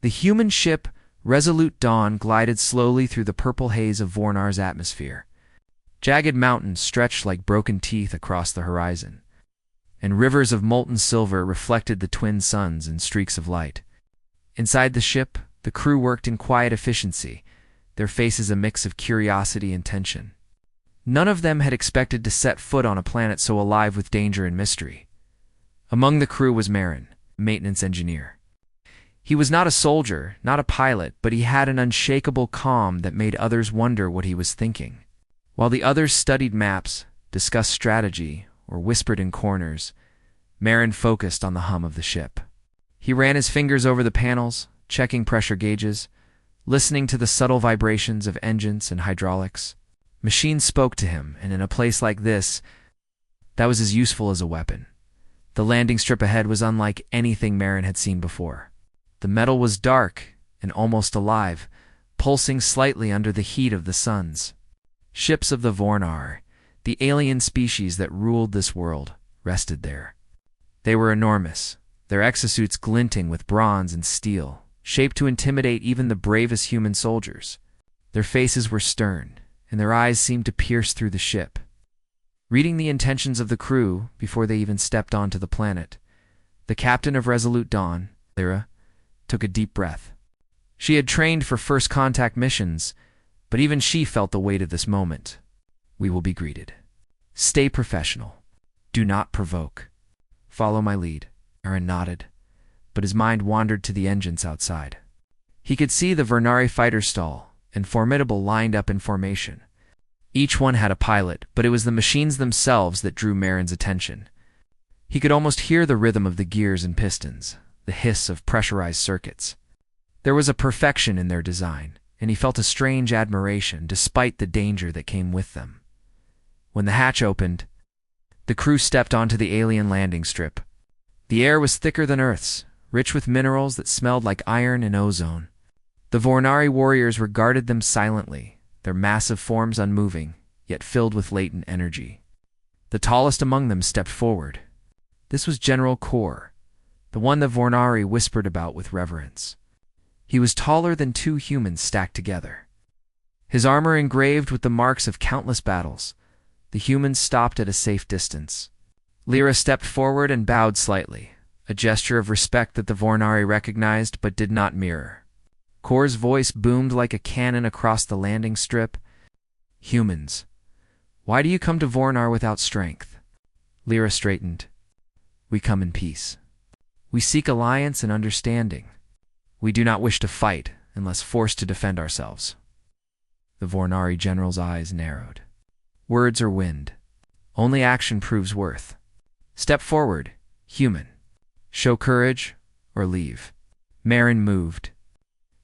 The human ship, Resolute Dawn, glided slowly through the purple haze of Vornar's atmosphere. Jagged mountains stretched like broken teeth across the horizon, and rivers of molten silver reflected the twin suns in streaks of light. Inside the ship, the crew worked in quiet efficiency, their faces a mix of curiosity and tension. None of them had expected to set foot on a planet so alive with danger and mystery. Among the crew was Marin, maintenance engineer. He was not a soldier, not a pilot, but he had an unshakable calm that made others wonder what he was thinking. While the others studied maps, discussed strategy, or whispered in corners, Marin focused on the hum of the ship. He ran his fingers over the panels, checking pressure gauges, listening to the subtle vibrations of engines and hydraulics. Machines spoke to him, and in a place like this, that was as useful as a weapon. The landing strip ahead was unlike anything Marin had seen before. The metal was dark and almost alive, pulsing slightly under the heat of the suns. Ships of the Vornar, the alien species that ruled this world, rested there. They were enormous, their exosuits glinting with bronze and steel, shaped to intimidate even the bravest human soldiers. Their faces were stern, and their eyes seemed to pierce through the ship. Reading the intentions of the crew before they even stepped onto the planet, the captain of Resolute Dawn, Lyra, took a deep breath. She had trained for first contact missions, but even she felt the weight of this moment. We will be greeted. Stay professional. Do not provoke. Follow my lead. Aaron nodded, but his mind wandered to the engines outside. He could see the Vernari fighter stall and Formidable lined up in formation. Each one had a pilot, but it was the machines themselves that drew Marin's attention. He could almost hear the rhythm of the gears and pistons, the hiss of pressurized circuits. There was a perfection in their design, and he felt a strange admiration despite the danger that came with them. When the hatch opened, the crew stepped onto the alien landing strip. The air was thicker than Earth's, rich with minerals that smelled like iron and ozone. The Vornari warriors regarded them silently, their massive forms unmoving, yet filled with latent energy. The tallest among them stepped forward. This was General Kor, the one the Vornari whispered about with reverence. He was taller than two humans stacked together. His armor engraved with the marks of countless battles. The humans stopped at a safe distance. Lyra stepped forward and bowed slightly, a gesture of respect that the Vornari recognized but did not mirror. Kor's voice boomed like a cannon across the landing strip. Humans, why do you come to Vornar without strength? Lyra straightened. We come in peace. We seek alliance and understanding. We do not wish to fight unless forced to defend ourselves. The Vornari general's eyes narrowed. Words are wind. Only action proves worth. Step forward, human. Show courage or leave. Marin moved.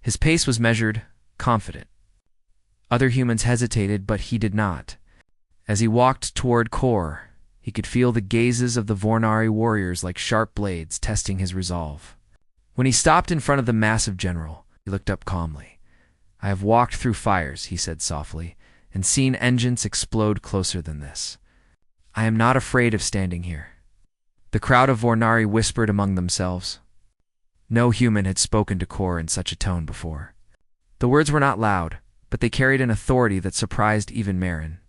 His pace was measured, confident. Other humans hesitated, but he did not. As he walked toward Kor, he could feel the gazes of the Vornari warriors like sharp blades testing his resolve. When he stopped in front of the massive general, he looked up calmly. I have walked through fires, he said softly, and seen engines explode closer than this. I am not afraid of standing here. The crowd of Vornari whispered among themselves. No human had spoken to Kor in such a tone before. The words were not loud, but they carried an authority that surprised even Marin.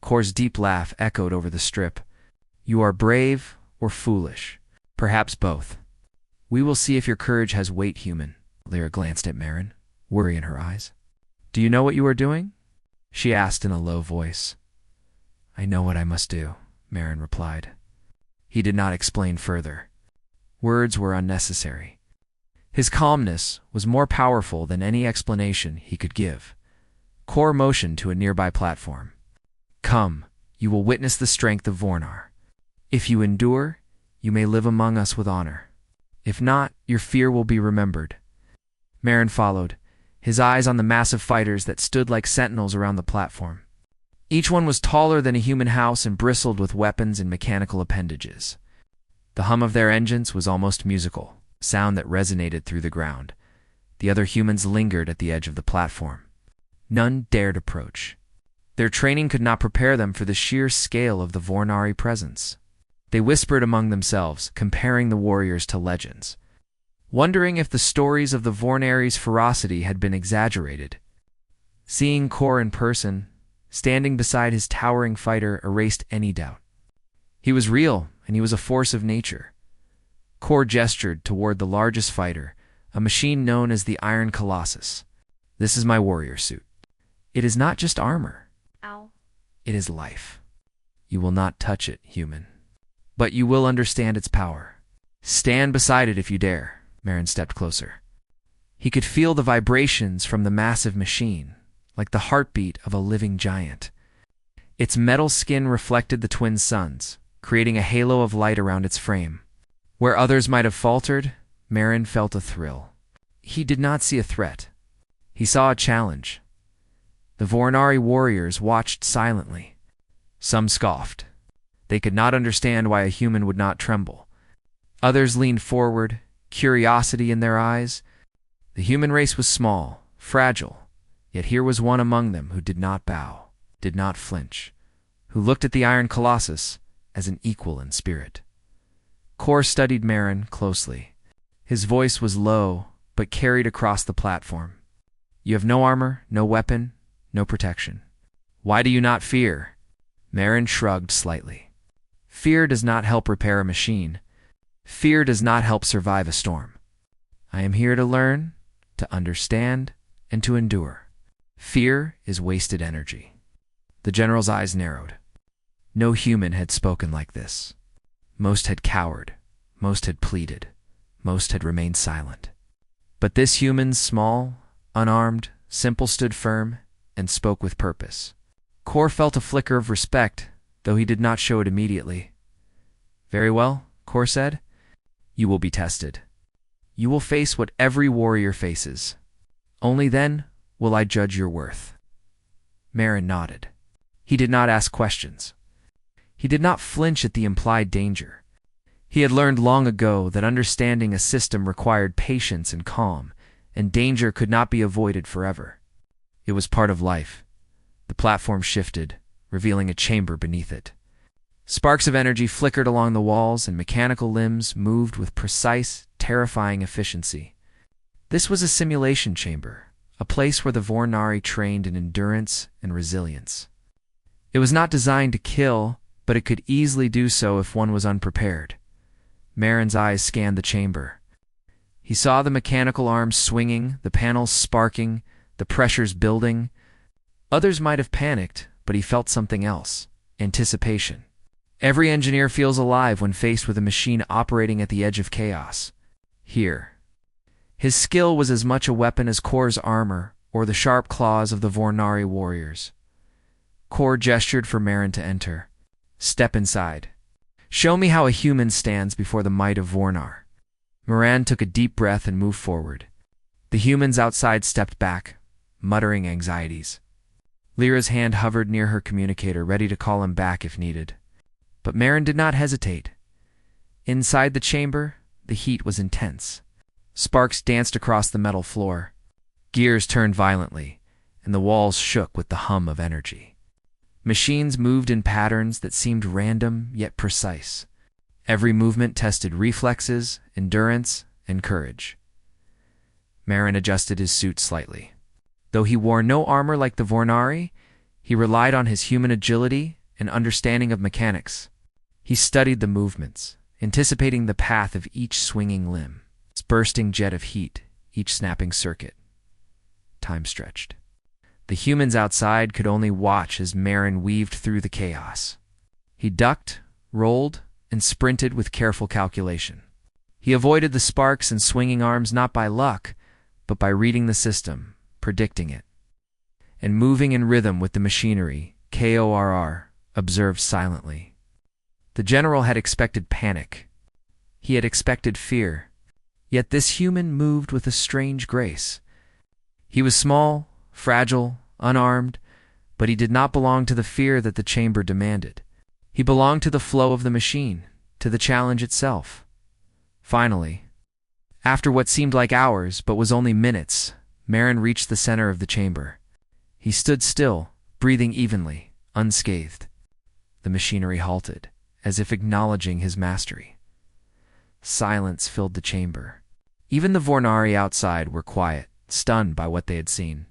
Kor's deep laugh echoed over the strip. You are brave or foolish, perhaps both. We will see if your courage has weight, human. Lyra glanced at Marin, worry in her eyes. Do you know what you are doing? She asked in a low voice. I know what I must do, Marin replied. He did not explain further. Words were unnecessary. His calmness was more powerful than any explanation he could give. Kor motioned to a nearby platform. Come, you will witness the strength of Vornar. If you endure, you may live among us with honor. If not, your fear will be remembered. Marin followed, his eyes on the massive fighters that stood like sentinels around the platform. Each one was taller than a human house and bristled with weapons and mechanical appendages. The hum of their engines was almost musical, sound that resonated through the ground. The other humans lingered at the edge of the platform. None dared approach. Their training could not prepare them for the sheer scale of the Vornari presence. They whispered among themselves, comparing the warriors to legends. wondering if the stories of the Vornari's ferocity had been exaggerated. Seeing Kor in person, standing beside his towering fighter, erased any doubt. He was real, and he was a force of nature. Kor gestured toward the largest fighter, a machine known as the Iron Colossus. "This is my warrior suit. It is not just armor. Ow. It is life. You will not touch it, human. But you will understand its power. Stand beside it if you dare." Marin stepped closer. He could feel the vibrations from the massive machine, like the heartbeat of a living giant. Its metal skin reflected the twin suns, creating a halo of light around its frame. Where others might have faltered, Marin felt a thrill. He did not see a threat. He saw a challenge. The Vornari warriors watched silently. Some scoffed. They could not understand why a human would not tremble. Others leaned forward, curiosity in their eyes. The human race was small, fragile, yet here was one among them who did not bow, did not flinch, who looked at the Iron Colossus as an equal in spirit. Kor studied Marin closely. His voice was low, but carried across the platform. "You have no armor, no weapon, no protection. Why do you not fear?" Marin shrugged slightly. "Fear does not help repair a machine. Fear does not help survive a storm. I am here to learn, to understand, and to endure. Fear is wasted energy." The general's eyes narrowed. No human had spoken like this. Most had cowered, most had pleaded, most had remained silent. But this human, small, unarmed, simple, stood firm and spoke with purpose. Kor felt a flicker of respect, though he did not show it immediately. "Very well," Kor said. "You will be tested. You will face what every warrior faces. Only then will I judge your worth." Marin nodded. He did not ask questions. He did not flinch at the implied danger. He had learned long ago that understanding a system required patience and calm, and danger could not be avoided forever. It was part of life. The platform shifted, revealing a chamber beneath it. Sparks of energy flickered along the walls, and mechanical limbs moved with precise, terrifying efficiency. This was a simulation chamber, a place where the Vornari trained in endurance and resilience. It was not designed to kill, but it could easily do so if one was unprepared. Marin's eyes scanned the chamber. He saw the mechanical arms swinging, the panels sparking, the pressures building. Others might have panicked, but he felt something else: anticipation. Every engineer feels alive when faced with a machine operating at the edge of chaos. Here. His skill was as much a weapon as Kor's armor or the sharp claws of the Vornari warriors. Kor gestured for Marin to enter. "Step inside. Show me how a human stands before the might of Vornar." Marin took a deep breath and moved forward. The humans outside stepped back, muttering anxieties. Lyra's hand hovered near her communicator, ready to call him back if needed. But Marin did not hesitate. Inside the chamber, the heat was intense. Sparks danced across the metal floor. Gears turned violently, and the walls shook with the hum of energy. Machines moved in patterns that seemed random yet precise. Every movement tested reflexes, endurance, and courage. Marin adjusted his suit slightly. Though he wore no armor like the Vornari, he relied on his human agility and understanding of mechanics. He studied the movements, anticipating the path of each swinging limb, its bursting jet of heat, each snapping circuit. Time stretched. The humans outside could only watch as Marin weaved through the chaos. He ducked, rolled, and sprinted with careful calculation. He avoided the sparks and swinging arms not by luck, but by reading the system, predicting it. And moving in rhythm with the machinery, Kor observed silently. The general had expected panic. He had expected fear. Yet this human moved with a strange grace. He was small, fragile, unarmed, but he did not belong to the fear that the chamber demanded. He belonged to the flow of the machine, to the challenge itself. Finally, after what seemed like hours but was only minutes, Marin reached the center of the chamber. He stood still, breathing evenly, unscathed. The machinery halted, as if acknowledging his mastery. Silence filled the chamber. Even the Vornari outside were quiet, stunned by what they had seen.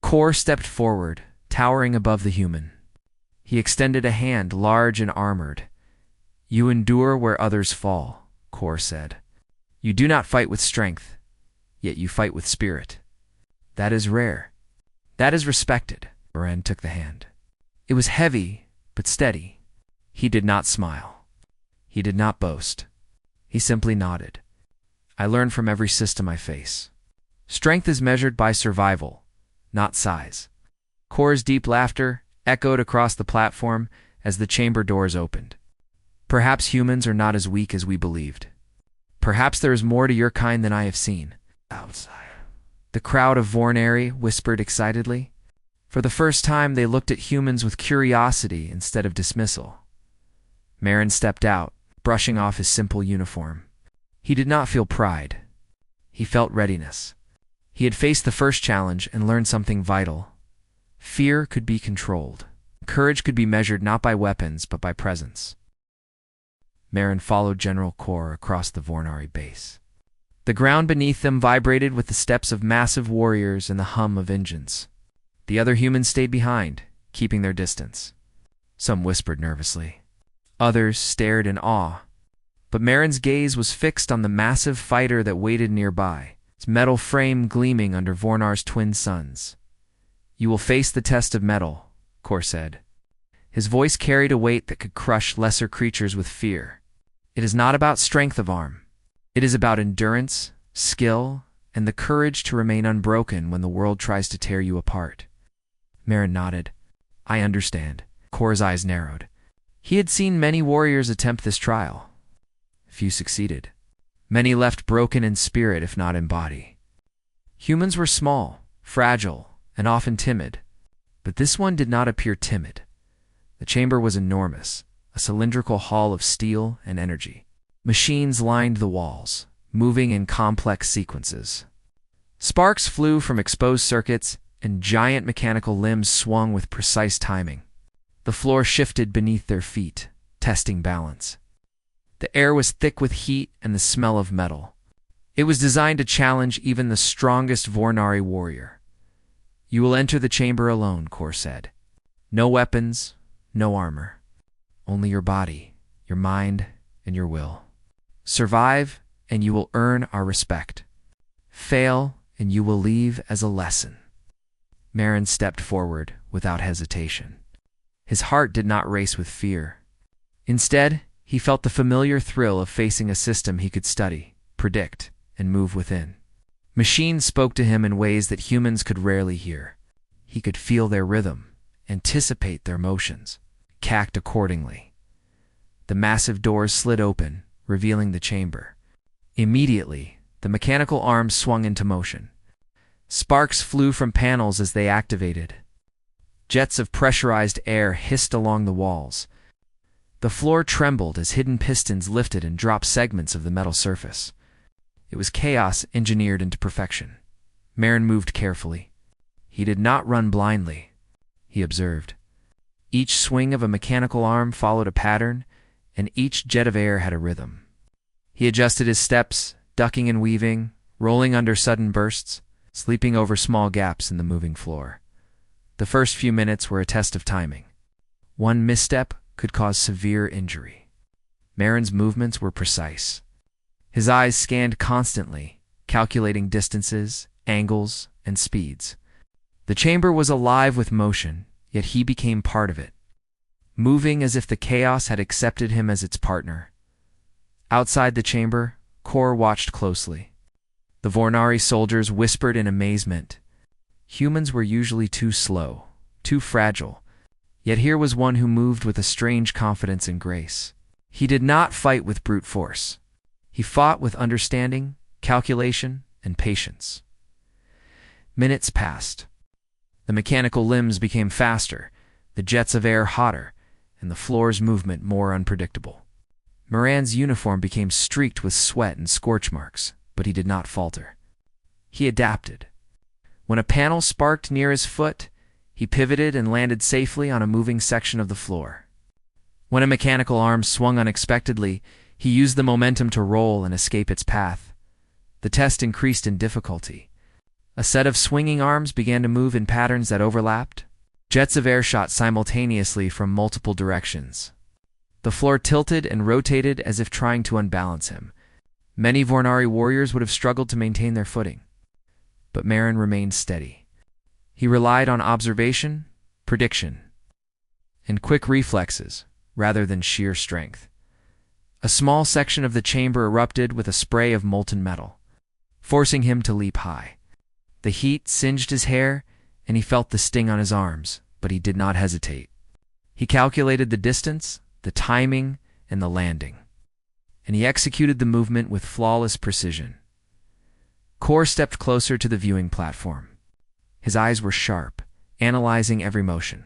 Kor stepped forward, towering above the human. He extended a hand, large and armored. "You endure where others fall," Kor said. "You do not fight with strength, yet you fight with spirit. That is rare. That is respected." Moran took the hand. It was heavy, but steady. He did not smile. He did not boast. He simply nodded. "I learn from every system I face. Strength is measured by survival, not size." Kor's deep laughter echoed across the platform as the chamber doors opened. "Perhaps humans are not as weak as we believed. Perhaps there is more to your kind than I have seen." "Outside," the crowd of Vornari whispered excitedly. For the first time, they looked at humans with curiosity instead of dismissal. Marin stepped out, brushing off his simple uniform. He did not feel pride. He felt readiness. He had faced the first challenge and learned something vital. Fear could be controlled. Courage could be measured not by weapons, but by presence. Marin followed General Kor across the Vornari base. The ground beneath them vibrated with the steps of massive warriors and the hum of engines. The other humans stayed behind, keeping their distance. Some whispered nervously. Others stared in awe. But Marin's gaze was fixed on the massive fighter that waited nearby, its metal frame gleaming under Vornar's twin suns. "You will face the test of metal," Kor said. His voice carried a weight that could crush lesser creatures with fear. "It is not about strength of arm. It is about endurance, skill, and the courage to remain unbroken when the world tries to tear you apart." Marin nodded. "I understand." Kor's eyes narrowed. He had seen many warriors attempt this trial. Few succeeded. Many left broken in spirit, if not in body. Humans were small, fragile, and often timid. But this one did not appear timid. The chamber was enormous, a cylindrical hall of steel and energy. Machines lined the walls, moving in complex sequences. Sparks flew from exposed circuits, and giant mechanical limbs swung with precise timing. The floor shifted beneath their feet, testing balance. The air was thick with heat and the smell of metal. It was designed to challenge even the strongest Vornari warrior. "You will enter the chamber alone," Kor said. "No weapons, no armor. Only your body, your mind, and your will. Survive, and you will earn our respect. Fail, and you will leave as a lesson." Marin stepped forward without hesitation. His heart did not race with fear. Instead, he felt the familiar thrill of facing a system he could study, predict, and move within. Machines spoke to him in ways that humans could rarely hear. He could feel their rhythm, anticipate their motions, act accordingly. The massive doors slid open, revealing the chamber. Immediately, the mechanical arms swung into motion. Sparks flew from panels as they activated. Jets of pressurized air hissed along the walls. The floor trembled as hidden pistons lifted and dropped segments of the metal surface. It was chaos engineered into perfection. Marin moved carefully. He did not run blindly. He observed. Each swing of a mechanical arm followed a pattern, and each jet of air had a rhythm. He adjusted his steps, ducking and weaving, rolling under sudden bursts, sleeping over small gaps in the moving floor. The first few minutes were a test of timing. One misstep could cause severe injury. Marin's movements were precise. His eyes scanned constantly, calculating distances, angles, and speeds. The chamber was alive with motion, yet he became part of it, moving as if the chaos had accepted him as its partner. Outside the chamber, Kor watched closely. The Vornari soldiers whispered in amazement. Humans were usually too slow, too fragile, yet here was one who moved with a strange confidence and grace. He did not fight with brute force. He fought with understanding, calculation, and patience. Minutes passed. The mechanical limbs became faster, the jets of air hotter, and the floor's movement more unpredictable. Moran's uniform became streaked with sweat and scorch marks, but he did not falter. He adapted. When a panel sparked near his foot, he pivoted and landed safely on a moving section of the floor. When a mechanical arm swung unexpectedly, he used the momentum to roll and escape its path. The test increased in difficulty. A set of swinging arms began to move in patterns that overlapped. Jets of air shot simultaneously from multiple directions. The floor tilted and rotated as if trying to unbalance him. Many Vornari warriors would have struggled to maintain their footing. But Marin remained steady. He relied on observation, prediction, and quick reflexes, rather than sheer strength. A small section of the chamber erupted with a spray of molten metal, forcing him to leap high. The heat singed his hair, and he felt the sting on his arms, but he did not hesitate. He calculated the distance, the timing, and the landing, and he executed the movement with flawless precision. Kor stepped closer to the viewing platform. His eyes were sharp, analyzing every motion.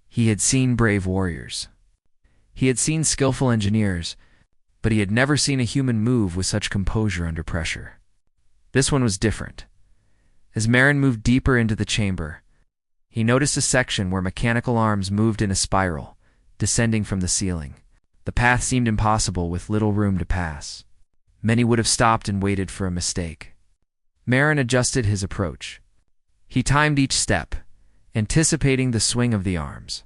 He had seen brave warriors. He had seen skillful engineers, but he had never seen a human move with such composure under pressure. This one was different. As Marin moved deeper into the chamber, he noticed a section where mechanical arms moved in a spiral, descending from the ceiling. The path seemed impossible with little room to pass. Many would have stopped and waited for a mistake. Marin adjusted his approach. He timed each step, anticipating the swing of the arms.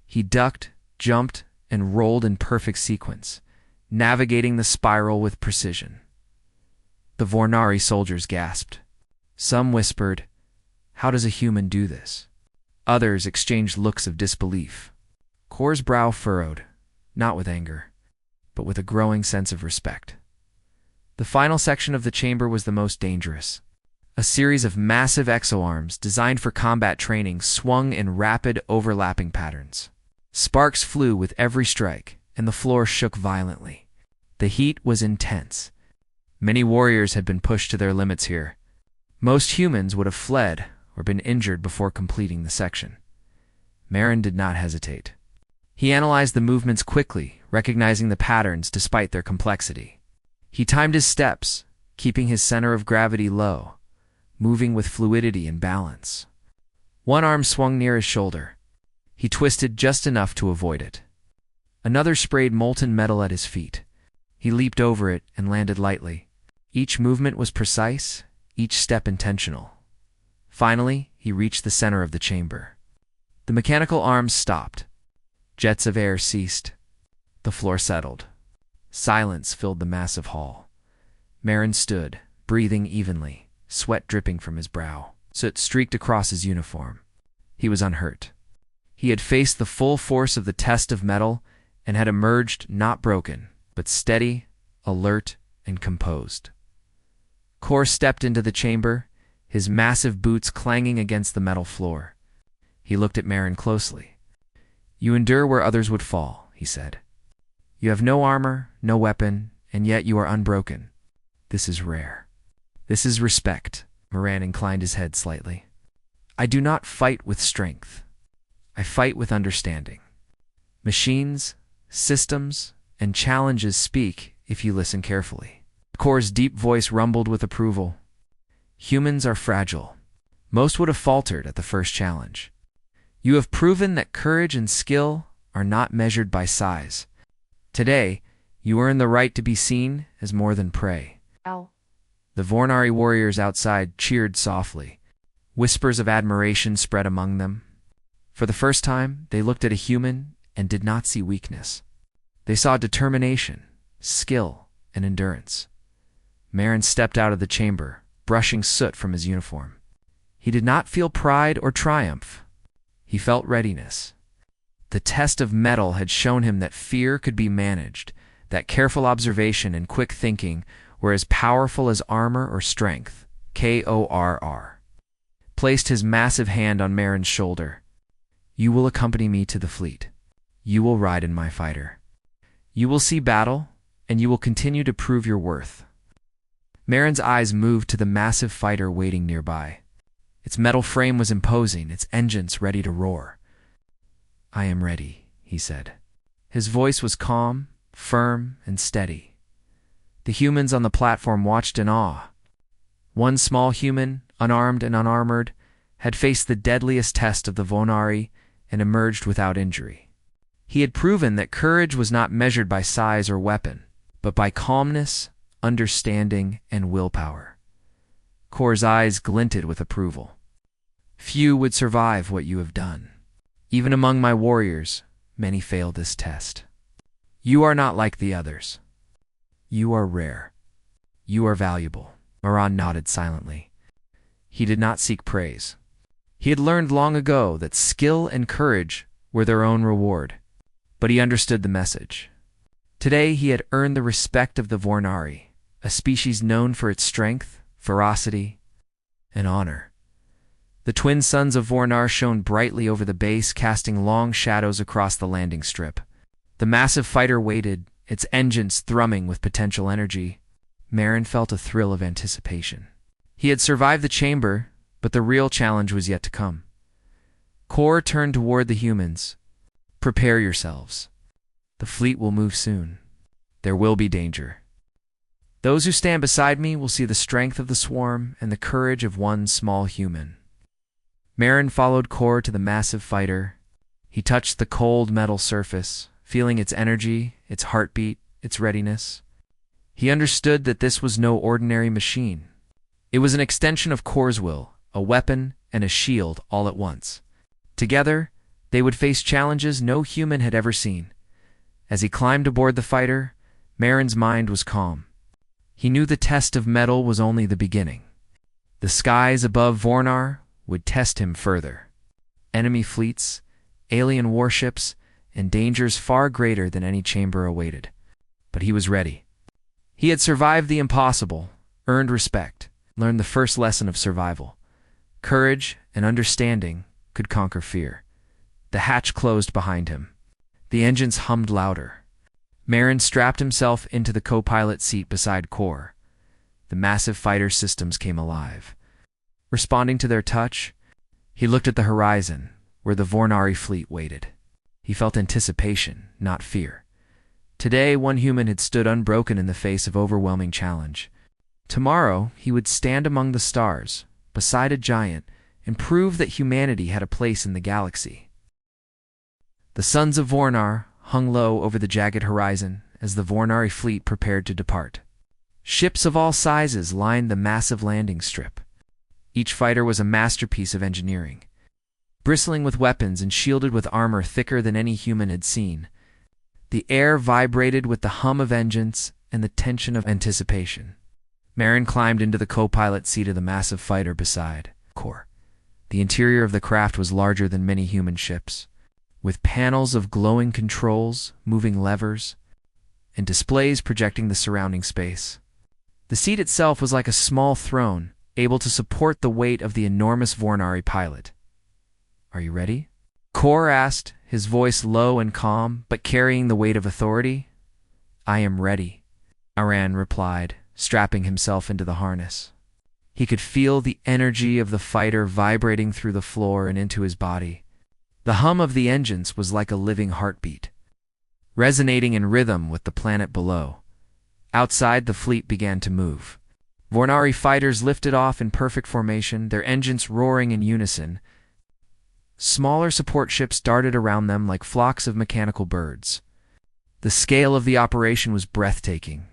He ducked, jumped, and rolled in perfect sequence, navigating the spiral with precision. The Vornari soldiers gasped. Some whispered, "How does a human do this?" Others exchanged looks of disbelief. Kor's brow furrowed, not with anger, but with a growing sense of respect. The final section of the chamber was the most dangerous. A series of massive exoarms designed for combat training swung in rapid, overlapping patterns. Sparks flew with every strike, and the floor shook violently. The heat was intense. Many warriors had been pushed to their limits here. Most humans would have fled or been injured before completing the section. Marin did not hesitate. He analyzed the movements quickly, recognizing the patterns despite their complexity. He timed his steps, keeping his center of gravity low, moving with fluidity and balance. One arm swung near his shoulder. He twisted just enough to avoid it. Another sprayed molten metal at his feet. He leaped over it and landed lightly. Each movement was precise, each step intentional. Finally, he reached the center of the chamber. The mechanical arms stopped. Jets of air ceased. The floor settled. Silence filled the massive hall. Marin stood, breathing evenly, sweat dripping from his brow. Soot streaked across his uniform. He was unhurt. He had faced the full force of the test of metal and had emerged not broken, but steady, alert, and composed. Kor stepped into the chamber, his massive boots clanging against the metal floor. He looked at Marin closely. "You endure where others would fall," he said. "You have no armor, no weapon, and yet you are unbroken. This is rare. This is respect." Marin inclined his head slightly. "I do not fight with strength. I fight with understanding. Machines, systems, and challenges speak if you listen carefully." Kor's deep voice rumbled with approval. "Humans are fragile. Most would have faltered at the first challenge. You have proven that courage and skill are not measured by size. Today, you earn the right to be seen as more than prey." Ow. The Vornari warriors outside cheered softly. Whispers of admiration spread among them. For the first time, they looked at a human and did not see weakness. They saw determination, skill, and endurance. Marin stepped out of the chamber, brushing soot from his uniform. He did not feel pride or triumph. He felt readiness. The test of metal had shown him that fear could be managed, that careful observation and quick thinking were as powerful as armor or strength. Korr placed his massive hand on Marin's shoulder. "You will accompany me to the fleet. You will ride in my fighter. You will see battle, and you will continue to prove your worth." Marin's eyes moved to the massive fighter waiting nearby. Its metal frame was imposing, its engines ready to roar. "I am ready," he said. His voice was calm, firm, and steady. The humans on the platform watched in awe. One small human, unarmed and unarmored, had faced the deadliest test of the Vornari and emerged without injury. He had proven that courage was not measured by size or weapon, but by calmness, understanding, and willpower. Kor's eyes glinted with approval. Few would survive what you have done. Even among my warriors, many fail this test. You are not like the others. You are rare. You are valuable. Moran nodded silently. He did not seek praise. He had learned long ago that skill and courage were their own reward, but he understood the message. Today he had earned the respect of the Vornari, a species known for its strength, ferocity, and honor. The twin suns of Vornar shone brightly over the base, casting long shadows across the landing strip. The massive fighter waited, its engines thrumming with potential energy. Marin felt a thrill of anticipation. He had survived the chamber, but the real challenge was yet to come. Kor turned toward the humans. Prepare yourselves. The fleet will move soon. There will be danger. Those who stand beside me will see the strength of the swarm and the courage of one small human. Marin followed Kor to the massive fighter. He touched the cold metal surface, feeling its energy, its heartbeat, its readiness. He understood that this was no ordinary machine. It was an extension of Kor's will, a weapon and a shield all at once. Together, they would face challenges no human had ever seen. As he climbed aboard the fighter, Marin's mind was calm. He knew the test of metal was only the beginning. The skies above Vornar would test him further. Enemy fleets, alien warships, and dangers far greater than any chamber awaited. But he was ready. He had survived the impossible, earned respect, learned the first lesson of survival. Courage and understanding could conquer fear. The hatch closed behind him. The engines hummed louder. Marin strapped himself into the co-pilot seat beside Kor. The massive fighter systems came alive. Responding to their touch, he looked at the horizon, where the Vornari fleet waited. He felt anticipation, not fear. Today, one human had stood unbroken in the face of overwhelming challenge. Tomorrow, he would stand among the stars, beside a giant, and prove that humanity had a place in the galaxy. The suns of Vornar hung low over the jagged horizon as the Vornari fleet prepared to depart. Ships of all sizes lined the massive landing strip. Each fighter was a masterpiece of engineering. Bristling with weapons and shielded with armor thicker than any human had seen, the air vibrated with the hum of engines and the tension of anticipation. Marin climbed into the co-pilot seat of the massive fighter beside Kor. The interior of the craft was larger than many human ships, with panels of glowing controls, moving levers, and displays projecting the surrounding space. The seat itself was like a small throne, able to support the weight of the enormous Vornari pilot. "Are you ready?" Kor asked, his voice low and calm, but carrying the weight of authority. "I am ready," Aran replied, strapping himself into the harness. He could feel the energy of the fighter vibrating through the floor and into his body. The hum of the engines was like a living heartbeat, resonating in rhythm with the planet below. Outside, the fleet began to move. Vornari fighters lifted off in perfect formation, their engines roaring in unison. Smaller support ships darted around them like flocks of mechanical birds. The scale of the operation was breathtaking.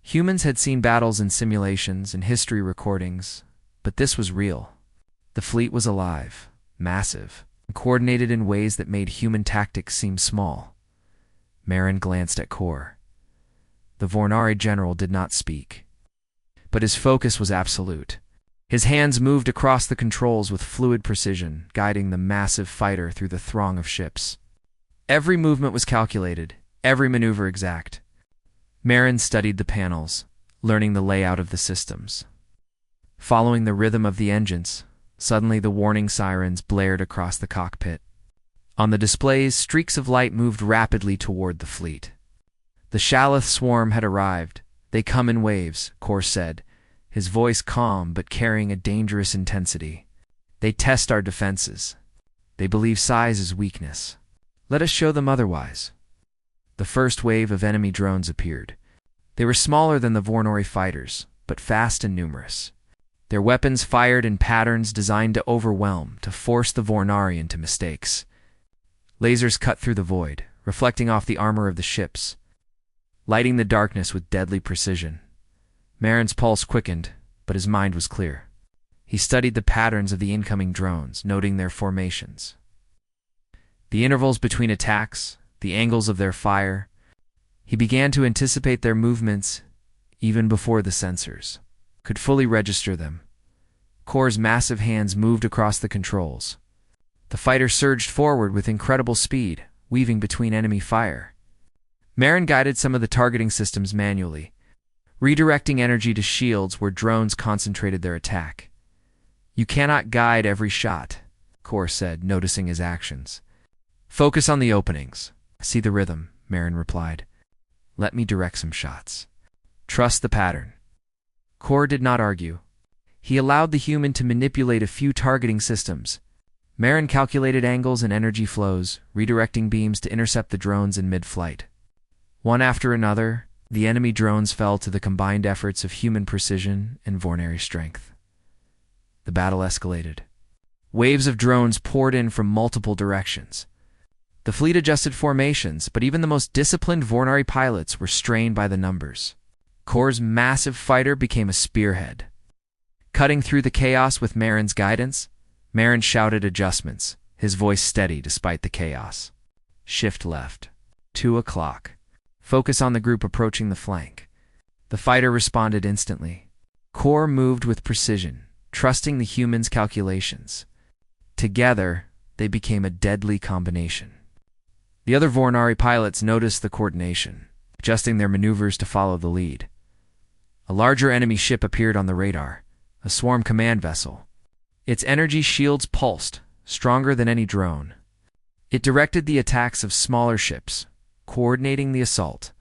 Humans had seen battles in simulations and history recordings, but this was real. The fleet was alive, massive, and coordinated in ways that made human tactics seem small. Marin glanced at Kor. The Vornari general did not speak, but his focus was absolute. His hands moved across the controls with fluid precision, guiding the massive fighter through the throng of ships. Every movement was calculated, every maneuver exact. Marin studied the panels, learning the layout of the systems. Following the rhythm of the engines, suddenly the warning sirens blared across the cockpit. On the displays, streaks of light moved rapidly toward the fleet. The Shallith swarm had arrived. "They come in waves," Kor said, his voice calm but carrying a dangerous intensity. "They test our defenses. They believe size is weakness. Let us show them otherwise." The first wave of enemy drones appeared. They were smaller than the Vornari fighters, but fast and numerous. Their weapons fired in patterns designed to overwhelm, to force the Vornari into mistakes. Lasers cut through the void, reflecting off the armor of the ships, lighting the darkness with deadly precision. Marin's pulse quickened, but his mind was clear. He studied the patterns of the incoming drones, noting their formations. The intervals between attacks, the angles of their fire. He began to anticipate their movements even before the sensors could fully register them. Kor's massive hands moved across the controls. The fighter surged forward with incredible speed, weaving between enemy fire. Marin guided some of the targeting systems manually, redirecting energy to shields where drones concentrated their attack. "You cannot guide every shot," Kor said, noticing his actions. "Focus on the openings. See the rhythm," Marin replied. "Let me direct some shots. Trust the pattern." Kor did not argue. He allowed the human to manipulate a few targeting systems. Marin calculated angles and energy flows, redirecting beams to intercept the drones in mid-flight. One after another, the enemy drones fell to the combined efforts of human precision and Vornari strength. The battle escalated. Waves of drones poured in from multiple directions. The fleet adjusted formations, but even the most disciplined Vornari pilots were strained by the numbers. Kor's massive fighter became a spearhead. Cutting through the chaos with Marin's guidance, Marin shouted adjustments, his voice steady despite the chaos. "Shift left. 2 o'clock. Focus on the group approaching the flank." The fighter responded instantly. Kor moved with precision, trusting the human's calculations. Together, they became a deadly combination. The other Vornari pilots noticed the coordination, adjusting their maneuvers to follow the lead. A larger enemy ship appeared on the radar, a swarm command vessel. Its energy shields pulsed, stronger than any drone. It directed the attacks of smaller ships, coordinating the assault.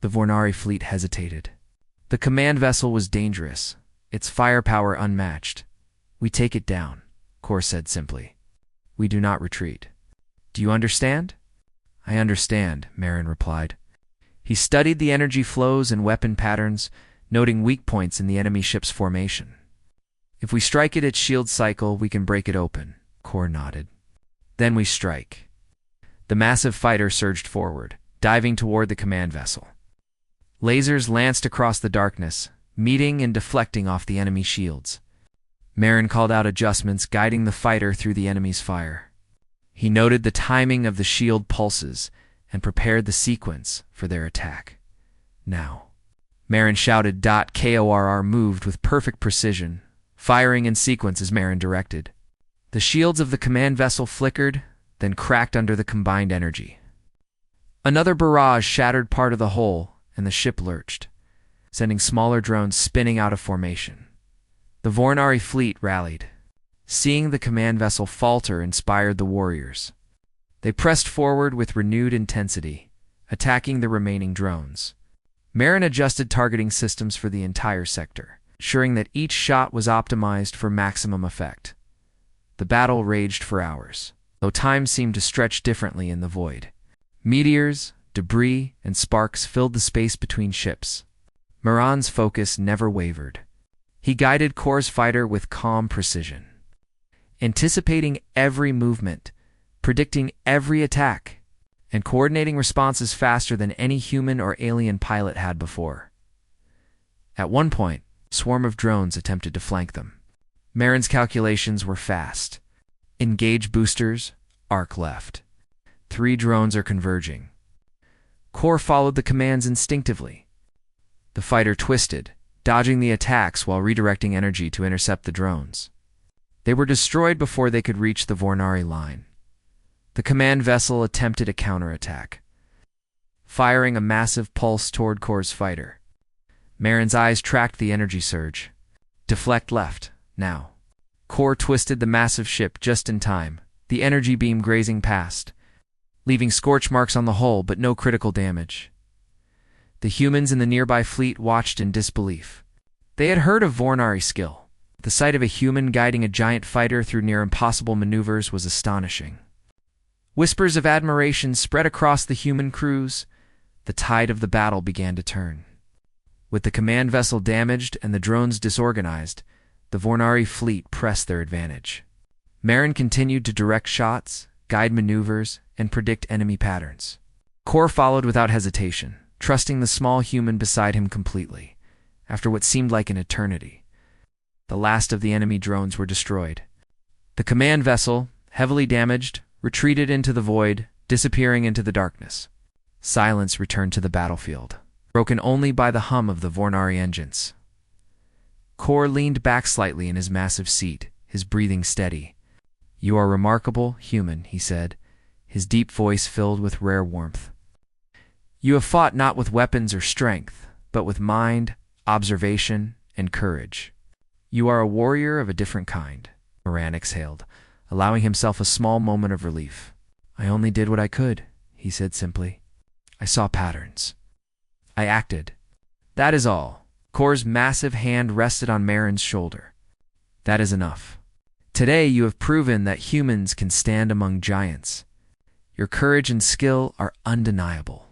The Vornari fleet hesitated. The command vessel was dangerous, its firepower unmatched. "We take it down," Kor said simply. "We do not retreat. Do you understand?" "I understand," Marin replied. He studied the energy flows and weapon patterns, noting weak points in the enemy ship's formation. "If we strike it at shield cycle, we can break it open," Kor nodded. "Then we strike." The massive fighter surged forward, diving toward the command vessel. Lasers lanced across the darkness, meeting and deflecting off the enemy shields. Marin called out adjustments, guiding the fighter through the enemy's fire. He noted the timing of the shield pulses and prepared the sequence for their attack. "Now." Marin shouted. KORR moved with perfect precision, firing in sequence as Marin directed. The shields of the command vessel flickered, then cracked under the combined energy. Another barrage shattered part of the hull, and the ship lurched, sending smaller drones spinning out of formation. The Vornari fleet rallied. Seeing the command vessel falter inspired the warriors. They pressed forward with renewed intensity, attacking the remaining drones. Marin adjusted targeting systems for the entire sector, ensuring that each shot was optimized for maximum effect. The battle raged for hours, though time seemed to stretch differently in the void. Meteors, debris, and sparks filled the space between ships. Marin's focus never wavered. He guided Kor's fighter with calm precision, anticipating every movement, predicting every attack, and coordinating responses faster than any human or alien pilot had before. At one point, a swarm of drones attempted to flank them. Marin's calculations were fast. "Engage boosters, arc left. 3 drones are converging." Kor followed the commands instinctively. The fighter twisted, dodging the attacks while redirecting energy to intercept the drones. They were destroyed before they could reach the Vornari line. The command vessel attempted a counterattack, firing a massive pulse toward Kor's fighter. Marin's eyes tracked the energy surge. "Deflect left, now." Kor twisted the massive ship just in time, the energy beam grazing past, leaving scorch marks on the hull but no critical damage. The humans in the nearby fleet watched in disbelief. They had heard of Vornari skill. The sight of a human guiding a giant fighter through near-impossible maneuvers was astonishing. Whispers of admiration spread across the human crews. The tide of the battle began to turn. With the command vessel damaged and the drones disorganized, the Vornari fleet pressed their advantage. Marin continued to direct shots, guide maneuvers, and predict enemy patterns. Kor followed without hesitation, trusting the small human beside him completely. after what seemed like an eternity. The last of the enemy drones were destroyed. The command vessel, heavily damaged, retreated into the void, disappearing into the darkness. Silence returned to the battlefield, broken only by the hum of the Vornari engines. Kor leaned back slightly in his massive seat, his breathing steady. "You are remarkable, human," he said, his deep voice filled with rare warmth. "You have fought not with weapons or strength, but with mind, observation, and courage. You are a warrior of a different kind." Moran exhaled, allowing himself a small moment of relief. "I only did what I could," he said simply. "I saw patterns. I acted. That is all." Kor's massive hand rested on Marin's shoulder. "That is enough. Today you have proven that humans can stand among giants. Your courage and skill are undeniable."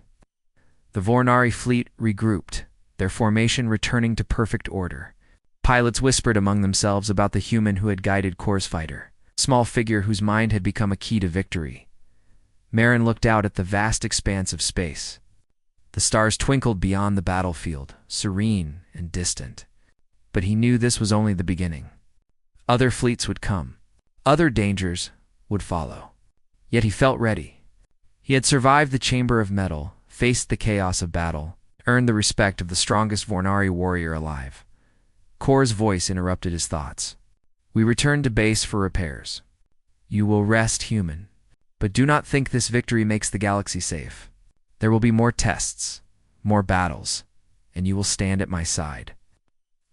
The Vornari fleet regrouped, their formation returning to perfect order. Pilots whispered among themselves about the human who had guided Kor's fighter, a small figure whose mind had become a key to victory. Marin looked out at the vast expanse of space. The stars twinkled beyond the battlefield, serene and distant. But he knew this was only the beginning. Other fleets would come. Other dangers would follow. Yet he felt ready. He had survived the chamber of metal, faced the chaos of battle, earned the respect of the strongest Vornari warrior alive. Kor's voice interrupted his thoughts. "We return to base for repairs. You will rest, human. But do not think this victory makes the galaxy safe. There will be more tests, more battles, and you will stand at my side."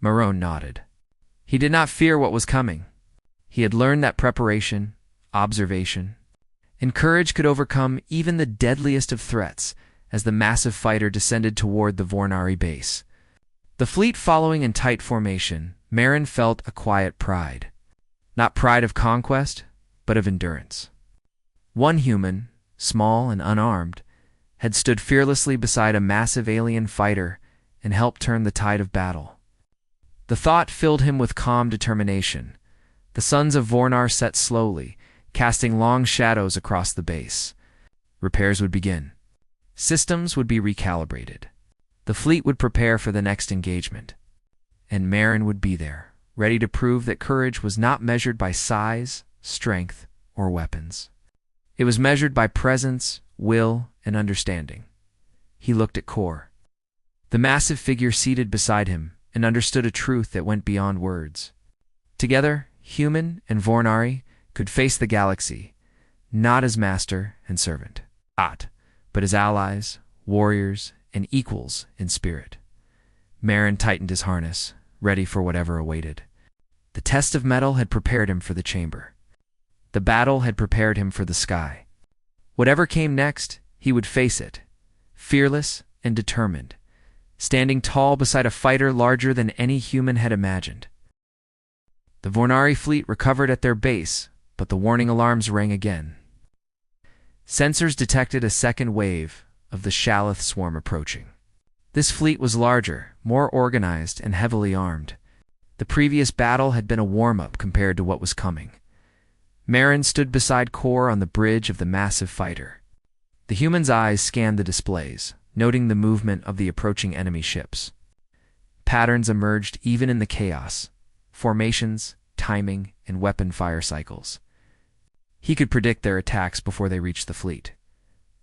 Marone nodded. He did not fear what was coming. He had learned that preparation, observation, and courage could overcome even the deadliest of threats as the massive fighter descended toward the Vornari base. The fleet following in tight formation, Marin felt a quiet pride. Not pride of conquest, but of endurance. One human, small and unarmed, had stood fearlessly beside a massive alien fighter and helped turn the tide of battle. The thought filled him with calm determination. The suns of Vornar set slowly, casting long shadows across the base. Repairs would begin. Systems would be recalibrated. The fleet would prepare for the next engagement. And Marin would be there, ready to prove that courage was not measured by size, strength, or weapons. It was measured by presence, will, and understanding. He looked at Kor, the massive figure seated beside him, and understood a truth that went beyond words. Together, human and Vornari could face the galaxy, not as master and servant, but as allies, warriors, and equals in spirit. Marin tightened his harness, ready for whatever awaited. The test of metal had prepared him for the chamber. The battle had prepared him for the sky. Whatever came next, he would face it, fearless and determined, standing tall beside a fighter larger than any human had imagined. The Vornari fleet recovered at their base, but the warning alarms rang again. Sensors detected a second wave of the Shalith swarm approaching. This fleet was larger, more organized, and heavily armed. The previous battle had been a warm-up compared to what was coming. Marin stood beside Kor on the bridge of the massive fighter. The human's eyes scanned the displays, noting the movement of the approaching enemy ships. Patterns emerged even in the chaos: formations, timing, and weapon fire cycles. He could predict their attacks before they reached the fleet.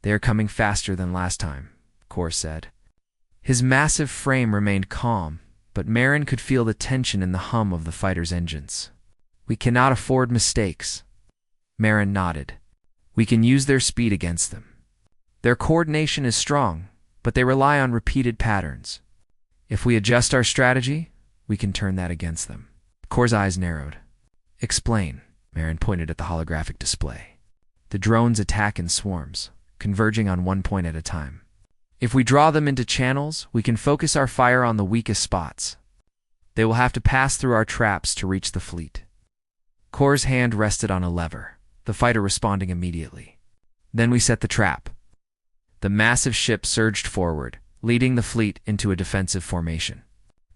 "They are coming faster than last time," Kor said. His massive frame remained calm, but Marin could feel the tension in the hum of the fighter's engines. "We cannot afford mistakes." Marin nodded. "We can use their speed against them. Their coordination is strong, but they rely on repeated patterns. If we adjust our strategy, we can turn that against them." Kor's eyes narrowed. "Explain." Marin pointed at the holographic display. "The drones attack in swarms, converging on one point at a time. If we draw them into channels, we can focus our fire on the weakest spots. They will have to pass through our traps to reach the fleet." Kor's hand rested on a lever, the fighter responding immediately. "Then we set the trap." The massive ship surged forward, leading the fleet into a defensive formation.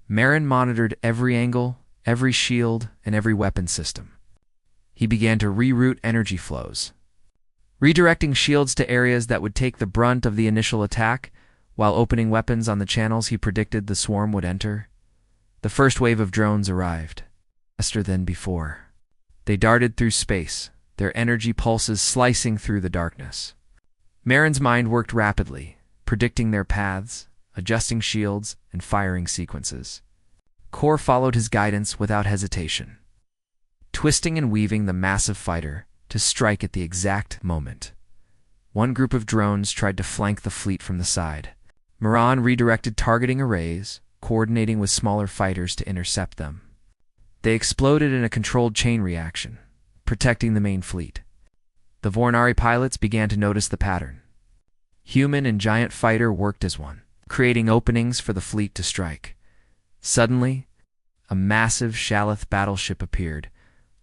Marin monitored every angle, every shield, and every weapon system. He began to reroute energy flows, redirecting shields to areas that would take the brunt of the initial attack, while opening weapons on the channels he predicted the swarm would enter. The first wave of drones arrived, faster than before. They darted through space, their energy pulses slicing through the darkness. Marin's mind worked rapidly, predicting their paths, adjusting shields, and firing sequences. Kor followed his guidance without hesitation, twisting and weaving the massive fighter to strike at the exact moment. One group of drones tried to flank the fleet from the side. Maran redirected targeting arrays, coordinating with smaller fighters to intercept them. They exploded in a controlled chain reaction, protecting the main fleet. The Vornari pilots began to notice the pattern. Human and giant fighter worked as one, creating openings for the fleet to strike. Suddenly, a massive Shalith battleship appeared,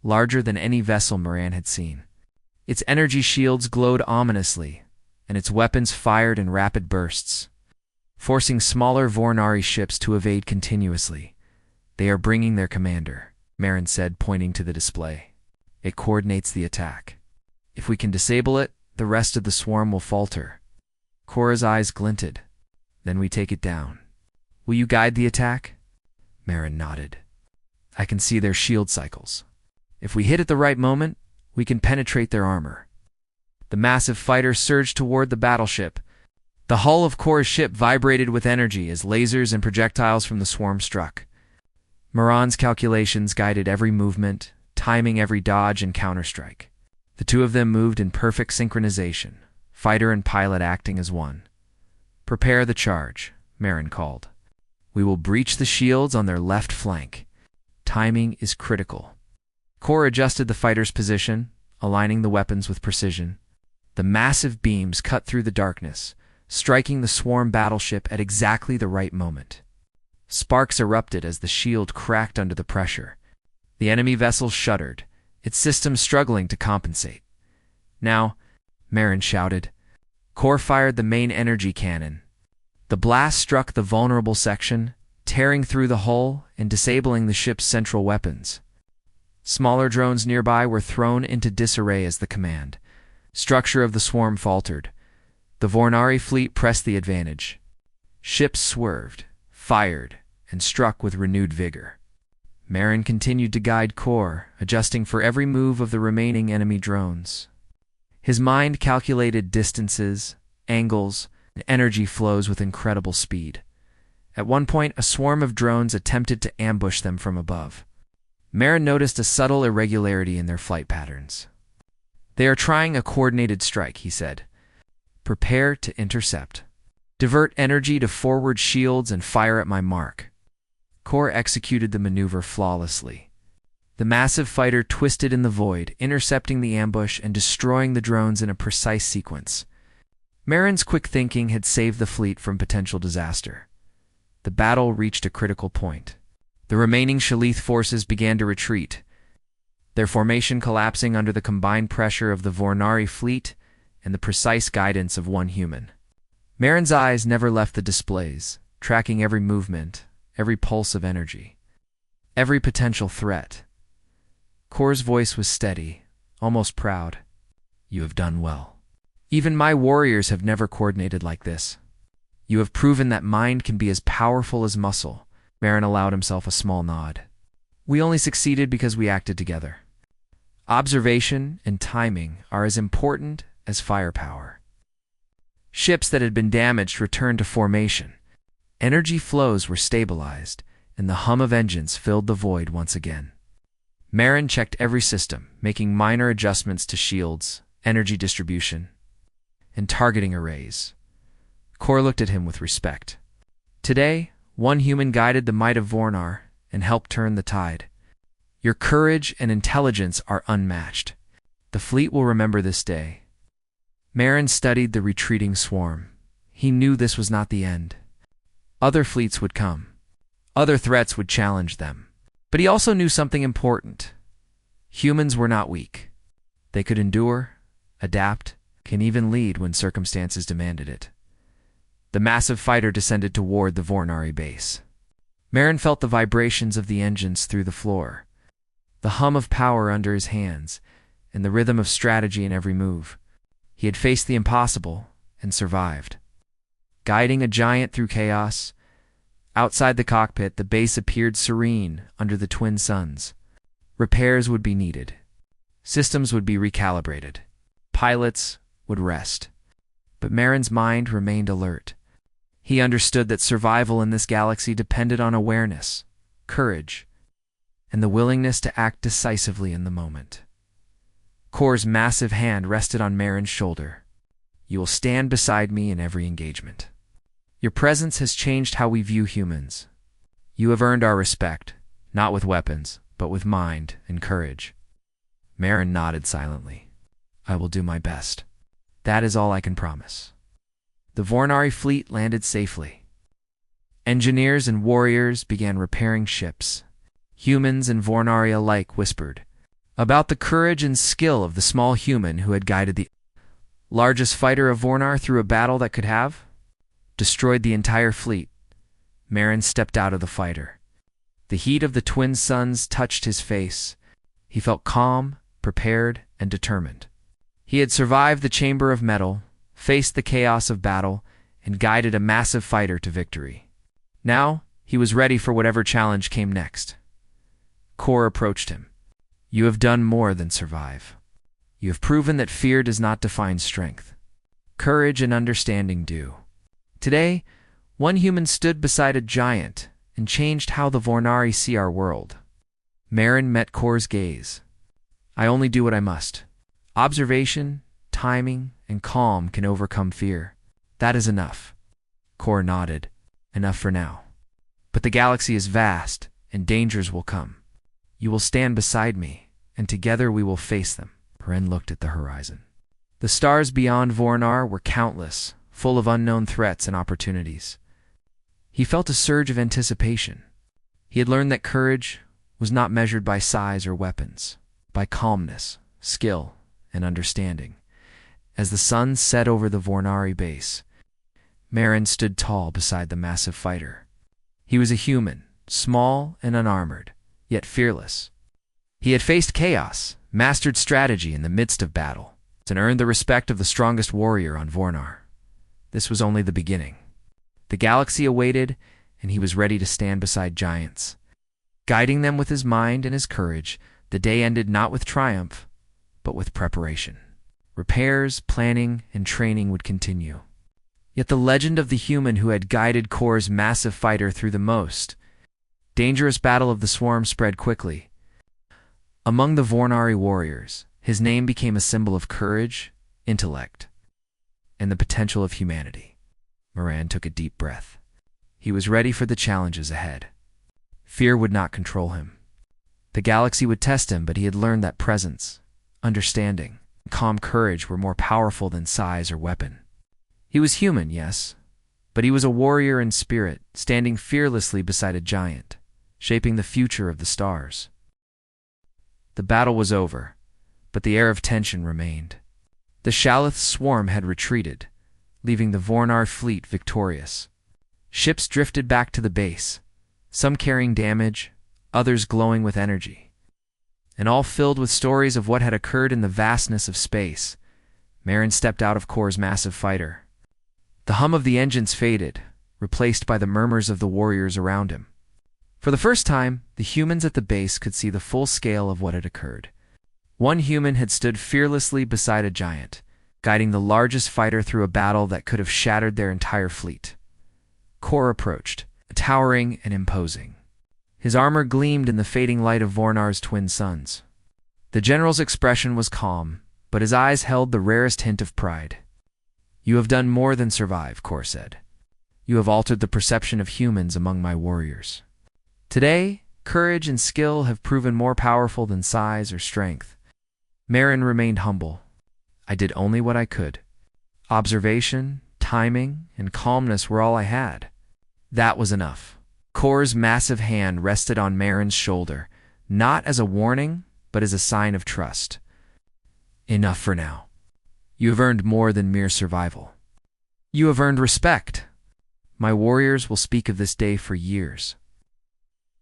larger than any vessel Moran had seen. Its energy shields glowed ominously, and its weapons fired in rapid bursts, forcing smaller Vornari ships to evade continuously. "They are bringing their commander," Marin said, pointing to the display. "It coordinates the attack. If we can disable it, the rest of the swarm will falter." Korra's eyes glinted. "Then we take it down. Will you guide the attack?" Marin nodded. "I can see their shield cycles. If we hit at the right moment, we can penetrate their armor." The massive fighter surged toward the battleship. The hull of Korra's ship vibrated with energy as lasers and projectiles from the swarm struck. Moran's calculations guided every movement, timing every dodge and counterstrike. The two of them moved in perfect synchronization, fighter and pilot acting as one. "Prepare the charge," Marin called. "We will breach the shields on their left flank. Timing is critical." Korra adjusted the fighter's position, aligning the weapons with precision. The massive beams cut through the darkness, striking the swarm battleship at exactly the right moment. Sparks erupted as the shield cracked under the pressure. The enemy vessel shuddered, its systems struggling to compensate. "Now," Marin shouted. Kor fired the main energy cannon. The blast struck the vulnerable section, tearing through the hull and disabling the ship's central weapons. Smaller drones nearby were thrown into disarray as the command structure of the swarm faltered. The Vornari fleet pressed the advantage. Ships swerved, fired, and struck with renewed vigor. Marin continued to guide Kor, adjusting for every move of the remaining enemy drones. His mind calculated distances, angles, and energy flows with incredible speed. At one point, a swarm of drones attempted to ambush them from above. Marin noticed a subtle irregularity in their flight patterns. "They are trying a coordinated strike," he said. "Prepare to intercept. Divert energy to forward shields and fire at my mark." Kor executed the maneuver flawlessly. The massive fighter twisted in the void, intercepting the ambush and destroying the drones in a precise sequence. Marin's quick thinking had saved the fleet from potential disaster. The battle reached a critical point. The remaining Shalith forces began to retreat, their formation collapsing under the combined pressure of the Vornari fleet and the precise guidance of one human. Marin's eyes never left the displays, tracking every movement, every pulse of energy, every potential threat. Kor's voice was steady, almost proud. "You have done well. Even my warriors have never coordinated like this. You have proven that mind can be as powerful as muscle." Marin allowed himself a small nod. "We only succeeded because we acted together. Observation and timing are as important as firepower." Ships that had been damaged returned to formation. Energy flows were stabilized, and the hum of engines filled the void once again. Marin checked every system, making minor adjustments to shields, energy distribution, and targeting arrays. Kor looked at him with respect. Today, one human guided the might of Vornar and helped turn the tide. Your courage and intelligence are unmatched. The fleet will remember this day. Marin studied the retreating swarm. He knew this was not the end. Other fleets would come. Other threats would challenge them. But he also knew something important. Humans were not weak. They could endure, adapt, and even lead when circumstances demanded it. The massive fighter descended toward the Vornari base. Marin felt the vibrations of the engines through the floor, the hum of power under his hands, and the rhythm of strategy in every move. He had faced the impossible and survived. Guiding a giant through chaos, Outside the cockpit, the base appeared serene under the twin suns. Repairs would be needed. Systems would be recalibrated. Pilots would rest. But Marin's mind remained alert. He understood that survival in this galaxy depended on awareness, courage, and the willingness to act decisively in the moment. Kor's massive hand rested on Marin's shoulder. You will stand beside me in every engagement. Your presence has changed how we view humans. You have earned our respect, not with weapons, but with mind and courage. Marin nodded silently. I will do my best. That is all I can promise. The Vornari fleet landed safely. Engineers and warriors began repairing ships. Humans and Vornari alike whispered about the courage and skill of the small human who had guided the largest fighter of Vornar through a battle that could have destroyed the entire fleet. Marin stepped out of the fighter. The heat of the twin suns touched his face. He felt calm, prepared, and determined. He had survived the chamber of metal, faced the chaos of battle, and guided a massive fighter to victory. Now, he was ready for whatever challenge came next. Kor approached him. You have done more than survive. You have proven that fear does not define strength. Courage and understanding do. Today, one human stood beside a giant and changed how the Vornari see our world. Marin met Kor's gaze. I only do what I must. Observation, timing, and calm can overcome fear. That is enough. Kor nodded. Enough for now. But the galaxy is vast, and dangers will come. You will stand beside me, and together we will face them. Ren looked at the horizon. The stars beyond Vornar were countless, full of unknown threats and opportunities. He felt a surge of anticipation. He had learned that courage was not measured by size or weapons, by calmness, skill, and understanding. As the sun set over the Vornari base, Marin stood tall beside the massive fighter. He was a human, small and unarmored, yet fearless. He had faced chaos, mastered strategy in the midst of battle, and earned the respect of the strongest warrior on Vornar. This was only the beginning. The galaxy awaited, and he was ready to stand beside giants. Guiding them with his mind and his courage, the day ended not with triumph, but with preparation. Repairs, planning, and training would continue. Yet the legend of the human who had guided Kor's massive fighter through the most dangerous battle of the swarm spread quickly. Among the Vornari warriors, his name became a symbol of courage, intellect, and the potential of humanity. Moran took a deep breath. He was ready for the challenges ahead. Fear would not control him. The galaxy would test him, but he had learned that presence, understanding, and calm courage were more powerful than size or weapon. He was human, yes, but he was a warrior in spirit, standing fearlessly beside a giant, shaping the future of the stars. The battle was over, but the air of tension remained. The Shalith swarm had retreated, leaving the Vornar fleet victorious. Ships drifted back to the base, some carrying damage, others glowing with energy, and all filled with stories of what had occurred in the vastness of space. Marin stepped out of Kor's massive fighter. The hum of the engines faded, replaced by the murmurs of the warriors around him. For the first time, the humans at the base could see the full scale of what had occurred. One human had stood fearlessly beside a giant, guiding the largest fighter through a battle that could have shattered their entire fleet. Kor approached, towering and imposing. His armor gleamed in the fading light of Vornar's twin suns. The general's expression was calm, but his eyes held the rarest hint of pride. You have done more than survive, Kor said. You have altered the perception of humans among my warriors. Today, courage and skill have proven more powerful than size or strength. Marin remained humble. I did only what I could. Observation, timing, and calmness were all I had. That was enough. Kor's massive hand rested on Marin's shoulder, not as a warning, but as a sign of trust. Enough for now. You have earned more than mere survival. You have earned respect. My warriors will speak of this day for years.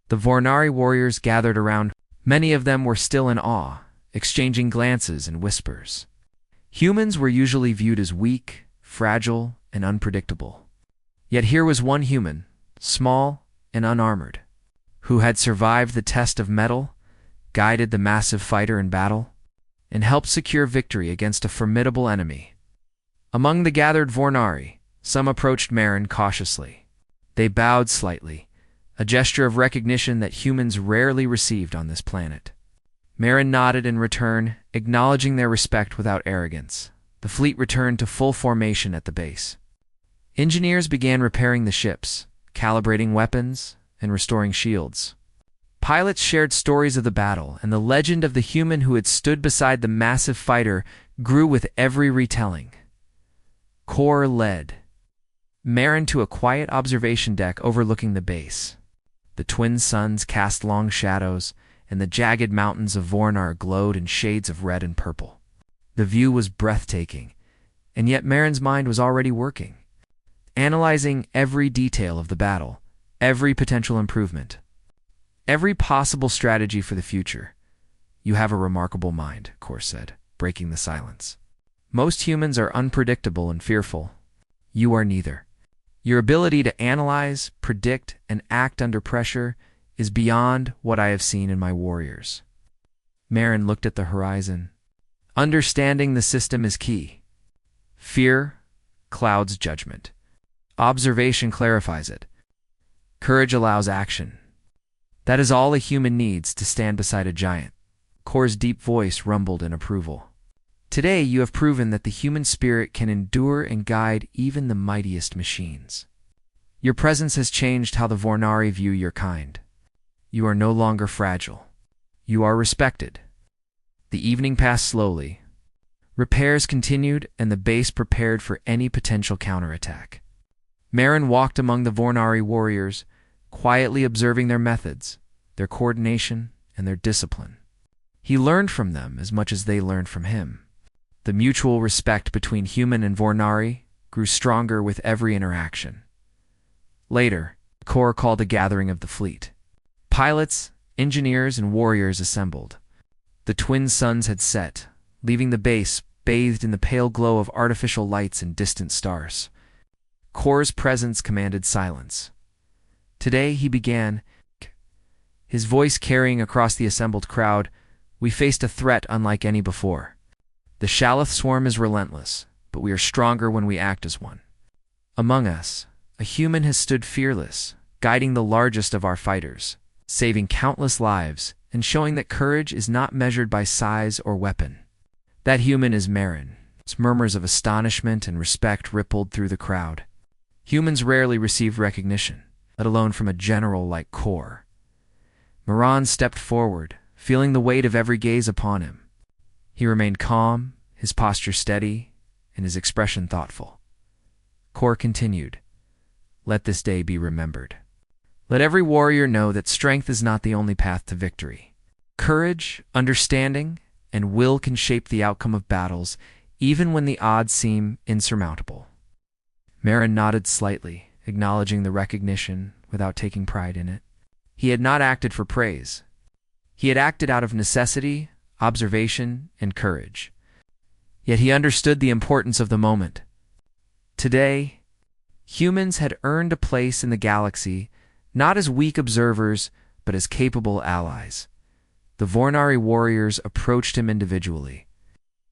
The Vornari warriors gathered around. Many of them were still in awe, exchanging glances and whispers. Humans were usually viewed as weak, fragile, and unpredictable. Yet here was one human, small, and unarmored, who had survived the test of metal, guided the massive fighter in battle, and helped secure victory against a formidable enemy. Among the gathered Vornari, some approached Marin cautiously. They bowed slightly, a gesture of recognition that humans rarely received on this planet. Marin nodded in return, acknowledging their respect without arrogance. The fleet returned to full formation at the base. Engineers began repairing the ships, calibrating weapons, and restoring shields. Pilots shared stories of the battle, and the legend of the human who had stood beside the massive fighter grew with every retelling. Kor led Marin to a quiet observation deck overlooking the base. The twin suns cast long shadows, and the jagged mountains of Vornar glowed in shades of red and purple. The view was breathtaking, and yet Marin's mind was already working, analyzing every detail of the battle, every potential improvement, every possible strategy for the future. "You have a remarkable mind," Kor said, breaking the silence. "Most humans are unpredictable and fearful. You are neither. Your ability to analyze, predict, and act under pressure is beyond what I have seen in my warriors." Marin looked at the horizon. "Understanding the system is key. Fear clouds judgment. Observation clarifies it. Courage allows action. That is all a human needs to stand beside a giant." Kor's deep voice rumbled in approval. "Today you have proven that the human spirit can endure and guide even the mightiest machines. Your presence has changed how the Vornari view your kind. You are no longer fragile. You are respected." The evening passed slowly. Repairs continued, and the base prepared for any potential counterattack. Marin walked among the Vornari warriors, quietly observing their methods, their coordination, and their discipline. He learned from them as much as they learned from him. The mutual respect between human and Vornari grew stronger with every interaction. Later, Kor called a gathering of the fleet. Pilots, engineers, and warriors assembled. The twin suns had set, leaving the base bathed in the pale glow of artificial lights and distant stars. Kor's presence commanded silence. Today he began, his voice carrying across the assembled crowd, "We faced a threat unlike any before. The Shaloth swarm is relentless, but we are stronger when we act as one. Among us, a human has stood fearless, guiding the largest of our fighters, saving countless lives, and showing that courage is not measured by size or weapon. That human is Marin." Murmurs of astonishment and respect rippled through the crowd. Humans rarely received recognition, let alone from a general like Kor. Marin stepped forward, feeling the weight of every gaze upon him. He remained calm, his posture steady, and his expression thoughtful. Kor continued, "Let this day be remembered. Let every warrior know that strength is not the only path to victory. Courage, understanding, and will can shape the outcome of battles, even when the odds seem insurmountable." Marin nodded slightly, acknowledging the recognition without taking pride in it. He had not acted for praise. He had acted out of necessity, observation, and courage. Yet he understood the importance of the moment. Today, humans had earned a place in the galaxy, not as weak observers, but as capable allies. The Vornari warriors approached him individually,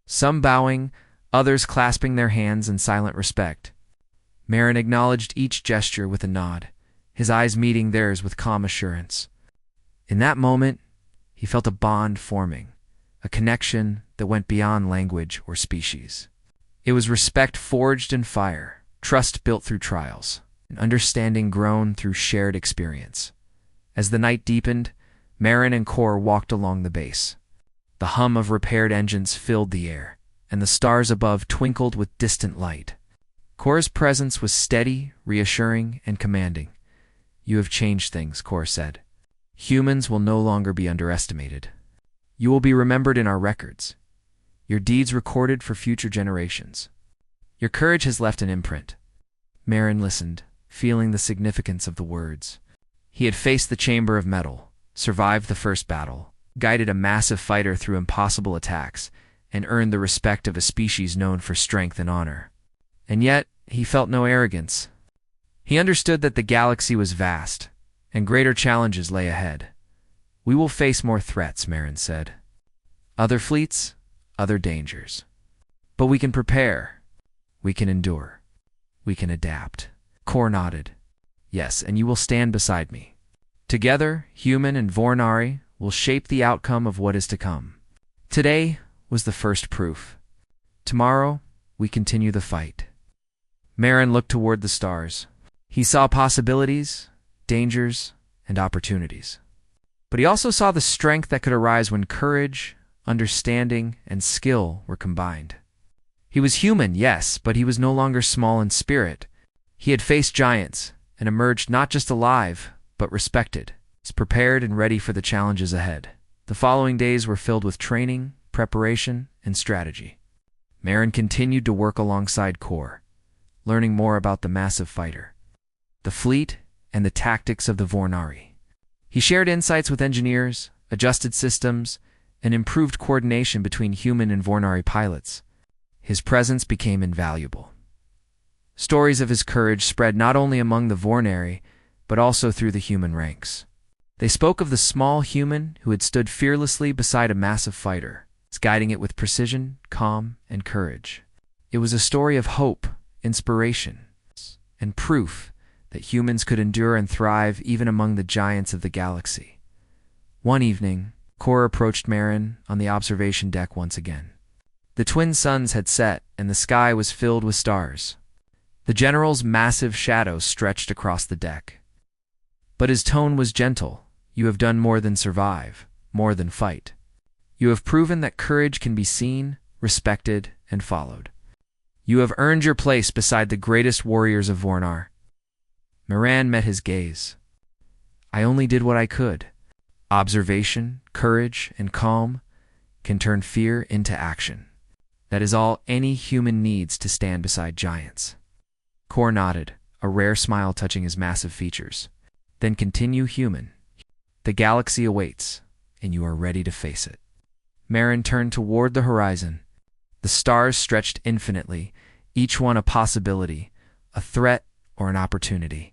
some bowing, others clasping their hands in silent respect. Marin acknowledged each gesture with a nod, his eyes meeting theirs with calm assurance. In that moment, he felt a bond forming, a connection that went beyond language or species. It was respect forged in fire, trust built through trials, and understanding grown through shared experience. As the night deepened, Marin and Kor walked along the base. The hum of repaired engines filled the air, and the stars above twinkled with distant light. Kor's presence was steady, reassuring, and commanding. "You have changed things," Kor said. "Humans will no longer be underestimated. You will be remembered in our records, your deeds recorded for future generations. Your courage has left an imprint." Marin listened, feeling the significance of the words. He had faced the chamber of metal, survived the first battle, guided a massive fighter through impossible attacks, and earned the respect of a species known for strength and honor. And yet, he felt no arrogance. He understood that the galaxy was vast, and greater challenges lay ahead. We will face more threats, Marin said. Other fleets, other dangers. But we can prepare. We can endure. We can adapt. Kor nodded. Yes, and you will stand beside me. Together, human and Vornari will shape the outcome of what is to come. Today was the first proof. Tomorrow, we continue the fight. Marin looked toward the stars. He saw possibilities, dangers, and opportunities. But he also saw the strength that could arise when courage, understanding, and skill were combined. He was human, yes, but he was no longer small in spirit. He had faced giants and emerged not just alive, but respected, prepared and ready for the challenges ahead. The following days were filled with training, preparation, and strategy. Marin continued to work alongside Kor, learning more about the massive fighter, the fleet, and the tactics of the Vornari. He shared insights with engineers, adjusted systems, and improved coordination between human and Vornari pilots. His presence became invaluable. Stories of his courage spread not only among the Vornari, but also through the human ranks. They spoke of the small human who had stood fearlessly beside a massive fighter, guiding it with precision, calm, and courage. It was a story of hope, inspiration, and proof that humans could endure and thrive even among the giants of the galaxy. One evening, Kor approached Marin on the observation deck once again. The twin suns had set, and the sky was filled with stars. The general's massive shadow stretched across the deck. But his tone was gentle. You have done more than survive, more than fight. You have proven that courage can be seen, respected, and followed. You have earned your place beside the greatest warriors of Vornar. Marin met his gaze. I only did what I could. Observation, courage, and calm can turn fear into action. That is all any human needs to stand beside giants. Kor nodded, a rare smile touching his massive features. Then continue, human. The galaxy awaits, and you are ready to face it. Marin turned toward the horizon. The stars stretched infinitely, each one a possibility, a threat, or an opportunity.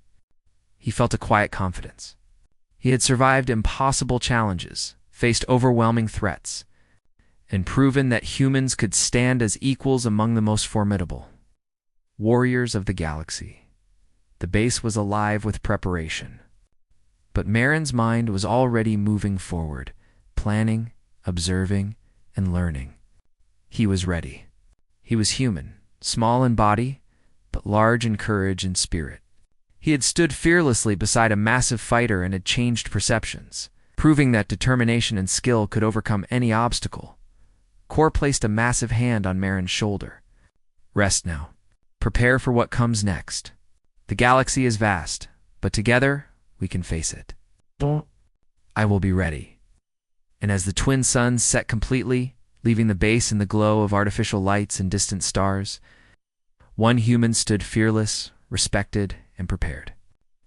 He felt a quiet confidence. He had survived impossible challenges, faced overwhelming threats, and proven that humans could stand as equals among the most formidable. Warriors of the galaxy. The base was alive with preparation. But Marin's mind was already moving forward, planning, observing, and learning. He was ready. He was human, small in body, but large in courage and spirit. He had stood fearlessly beside a massive fighter and had changed perceptions, proving that determination and skill could overcome any obstacle. Kor placed a massive hand on Marin's shoulder. Rest now. Prepare for what comes next. The galaxy is vast, but together we can face it. I will be ready. And as the twin suns set completely, leaving the base in the glow of artificial lights and distant stars, one human stood fearless, respected, and prepared.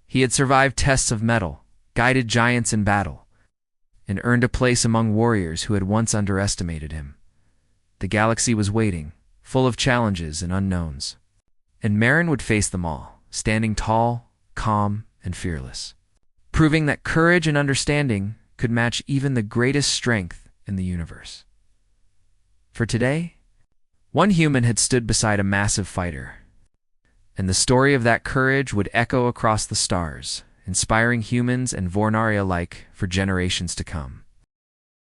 He had survived tests of mettle, guided giants in battle, and earned a place among warriors who had once underestimated him. The galaxy was waiting, full of challenges and unknowns. And Marin would face them all, standing tall, calm, and fearless, proving that courage and understanding could match even the greatest strength in the universe. For today, one human had stood beside a massive fighter, and the story of that courage would echo across the stars, inspiring humans and Vornari alike for generations to come.